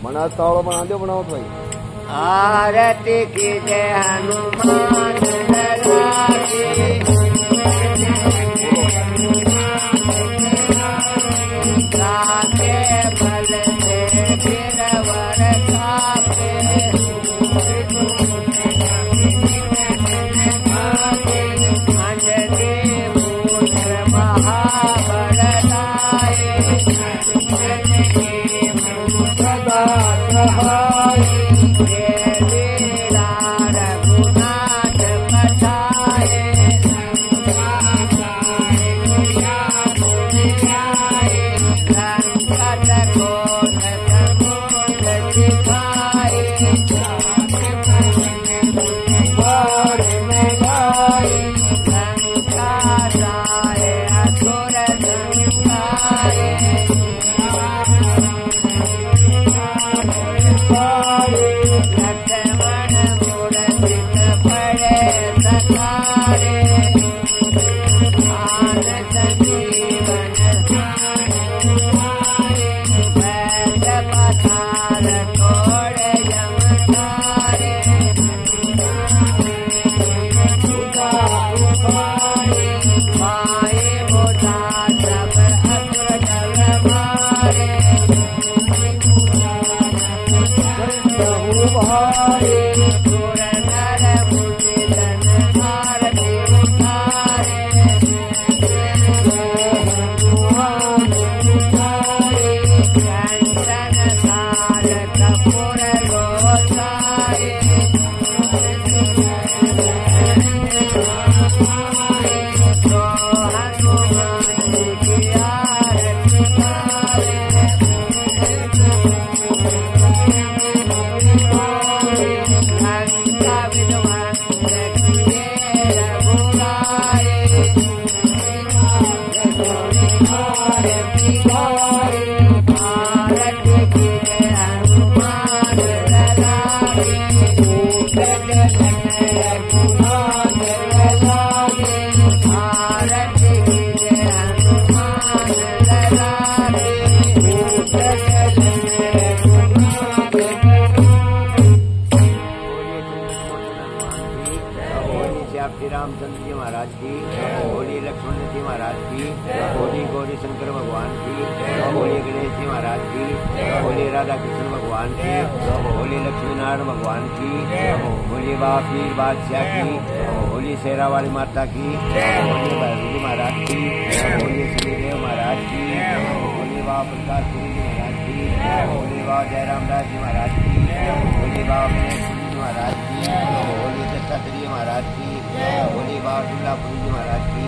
मना तावड़ा बना दो, बनाओ भाई। आरती की जय हनुमान लला की रामचंद्र जी महाराज की, बोलिए लक्ष्मण जी महाराज की, बोलिए गौरी शंकर भगवान की, बोलिए गणेश जी महाराज की, बोलिए राधा कृष्ण भगवान की, बोलिए लक्ष्मी नारायण भगवान की, बोलिए बापीर बादशाह की, बोलिए शेरा वाली माता की, बोलिए भैरव जी महाराज की, बोलिए श्रीदेव महाराज की, बोलिए बाबा प्रकाश जी महाराज की, बोलिए बाबा जयराम दास जी महाराज की, बोलिए बाबा महाराज की, बोलिए दत्तात्रेय महाराज की, बोलिए बाबा दुर्गापुरी जी महाराज की,